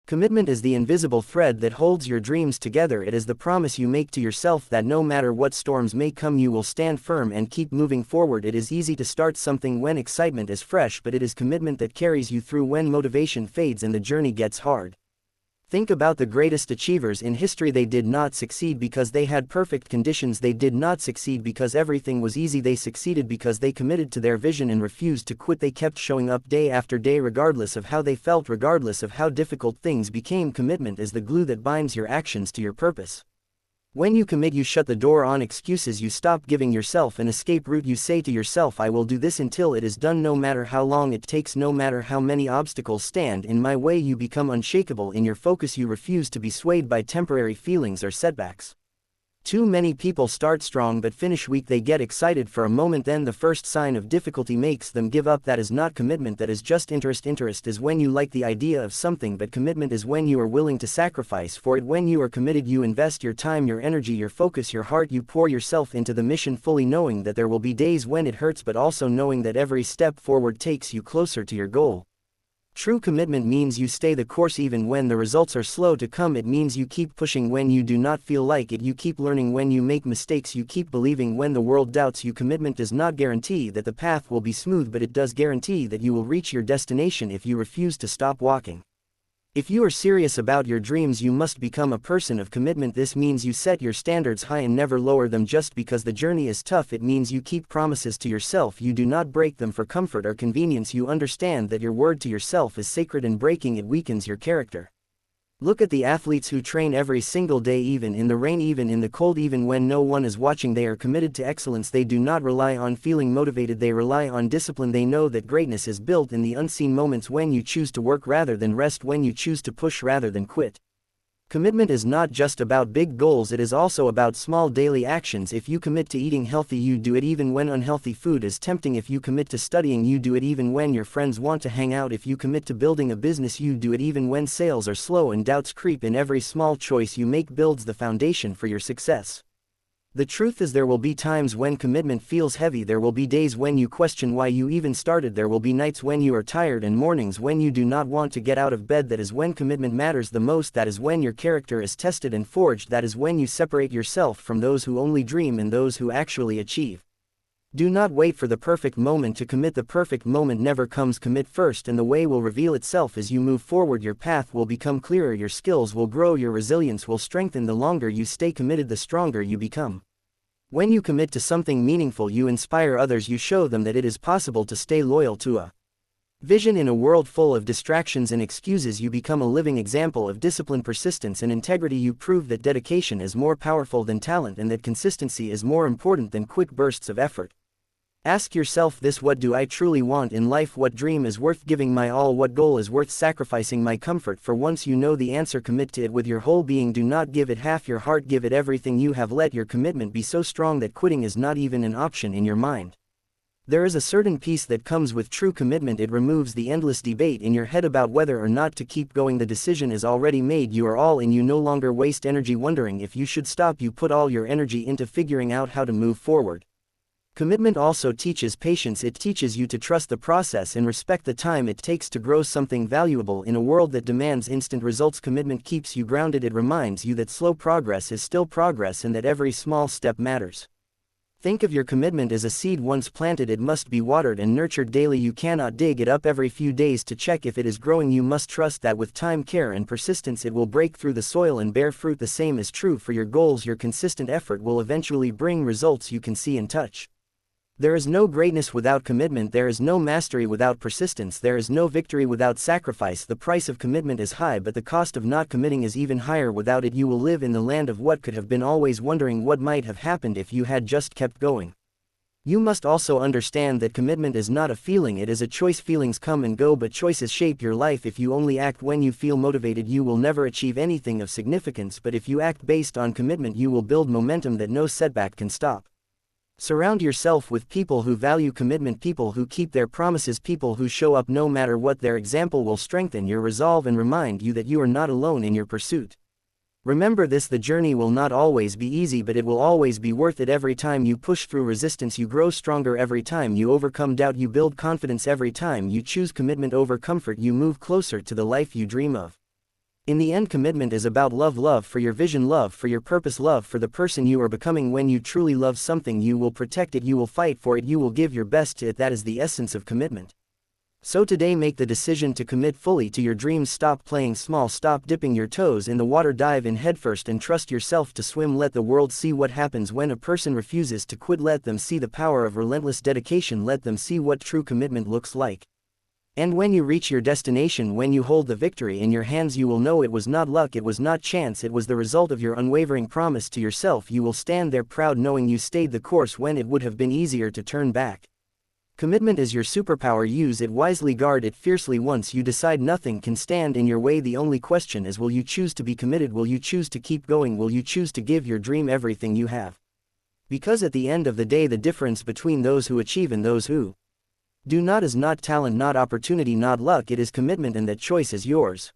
Commitment is the invisible thread that holds your dreams together. It is the promise you make to yourself that no matter what storms may come, you will stand firm and keep moving forward. It is easy to start something when excitement is fresh, but it is commitment that carries you through when motivation fades and the journey gets hard. Think about the greatest achievers in history. They did not succeed because they had perfect conditions. They did not succeed because everything was easy. They succeeded because they committed to their vision and refused to quit. They kept showing up day after day regardless of how they felt, regardless of how difficult things became. Commitment is the glue that binds your actions to your purpose. When you commit, you shut the door on excuses. You stop giving yourself an escape route. You say to yourself, I will do this until it is done, no matter how long it takes, no matter how many obstacles stand in my way. You become unshakable in your focus. You refuse to be swayed by temporary feelings or setbacks. Too many people start strong but finish weak. They get excited for a moment, then the first sign of difficulty makes them give up. That is not commitment, that is just interest. Interest is when you like the idea of something, but commitment is when you are willing to sacrifice for it. When you are committed, you invest your time, your energy, your focus, your heart. You pour yourself into the mission, fully knowing that there will be days when it hurts, but also knowing that every step forward takes you closer to your goal. True commitment means you stay the course even when the results are slow to come. It means you keep pushing when you do not feel like it. You keep learning when you make mistakes. You keep believing when the world doubts you. Commitment does not guarantee that the path will be smooth, but it does guarantee that you will reach your destination if you refuse to stop walking. If you are serious about your dreams, you must become a person of commitment. This means you set your standards high and never lower them just because the journey is tough. It means you keep promises to yourself. You do not break them for comfort or convenience. You understand that your word to yourself is sacred, and breaking it weakens your character. Look at the athletes who train every single day, even in the rain, even in the cold, even when no one is watching. They are committed to excellence. They do not rely on feeling motivated. They rely on discipline. They know that greatness is built in the unseen moments, when you choose to work rather than rest, when you choose to push rather than quit. Commitment is not just about big goals, it is also about small daily actions. If you commit to eating healthy, you do it even when unhealthy food is tempting. If you commit to studying, you do it even when your friends want to hang out. If you commit to building a business, you do it even when sales are slow and doubts creep in. Every small choice you make builds the foundation for your success. The truth is, there will be times when commitment feels heavy. There will be days when you question why you even started. There will be nights when you are tired and mornings when you do not want to get out of bed. That is when commitment matters the most. That is when your character is tested and forged. That is when you separate yourself from those who only dream and those who actually achieve. Do not wait for the perfect moment to commit. The perfect moment never comes. Commit first, and the way will reveal itself as you move forward. Your path will become clearer, your skills will grow, your resilience will strengthen. The longer you stay committed, the stronger you become. When you commit to something meaningful, you inspire others. You show them that it is possible to stay loyal to a vision in a world full of distractions and excuses. You become a living example of discipline, persistence, and integrity. You prove that dedication is more powerful than talent, and that consistency is more important than quick bursts of effort. Ask yourself this: what do I truly want in life? What dream is worth giving my all? What goal is worth sacrificing my comfort for? Once you know the answer, commit to it with your whole being. Do not give it half your heart, give it everything you have. Let your commitment be so strong that quitting is not even an option in your mind. There is a certain peace that comes with true commitment. It removes the endless debate in your head about whether or not to keep going. The decision is already made. You are all in. You no longer waste energy wondering if you should stop. You put all your energy into figuring out how to move forward. Commitment also teaches patience. It teaches you to trust the process and respect the time it takes to grow something valuable in a world that demands instant results. Commitment keeps you grounded. It reminds you that slow progress is still progress and that every small step matters. Think of your commitment as a seed. Once planted, it must be watered and nurtured daily. You cannot dig it up every few days to check if it is growing. You must trust that with time, care, and persistence, it will break through the soil and bear fruit. The same is true for your goals. Your consistent effort will eventually bring results you can see and touch. There is no greatness without commitment. There is no mastery without persistence. There is no victory without sacrifice. The price of commitment is high, but the cost of not committing is even higher. Without it, you will live in the land of what could have been, always wondering what might have happened if you had just kept going. You must also understand that commitment is not a feeling, it is a choice. Feelings come and go, but choices shape your life. If you only act when you feel motivated, you will never achieve anything of significance, but if you act based on commitment, you will build momentum that no setback can stop. Surround yourself with people who value commitment, people who keep their promises, people who show up no matter what. Their example will strengthen your resolve and remind you that you are not alone in your pursuit. Remember this: the journey will not always be easy, but it will always be worth it. Every time you push through resistance, you grow stronger. Every time you overcome doubt, you build confidence. Every time you choose commitment over comfort, you move closer to the life you dream of. In the end, commitment is about love for your vision, love for your purpose, love for the person you are becoming. When you truly love something, you will protect it, you will fight for it, you will give your best to it. That is the essence of commitment. So today, make the decision to commit fully to your dreams. Stop playing small, stop dipping your toes in the water, dive in headfirst and trust yourself to swim. Let the world see what happens when a person refuses to quit. Let them see the power of relentless dedication. Let them see what true commitment looks like. And when you reach your destination, when you hold the victory in your hands, you will know it was not luck, it was not chance, it was the result of your unwavering promise to yourself. You will stand there proud knowing you stayed the course when it would have been easier to turn back. Commitment is your superpower. Use it wisely, guard it fiercely. Once you decide, nothing can stand in your way. The only question is, will you choose to be committed? Will you choose to keep going? Will you choose to give your dream everything you have? Because at the end of the day, the difference between those who achieve and those who do not is not talent, not opportunity, not luck. It is commitment, and that choice is yours.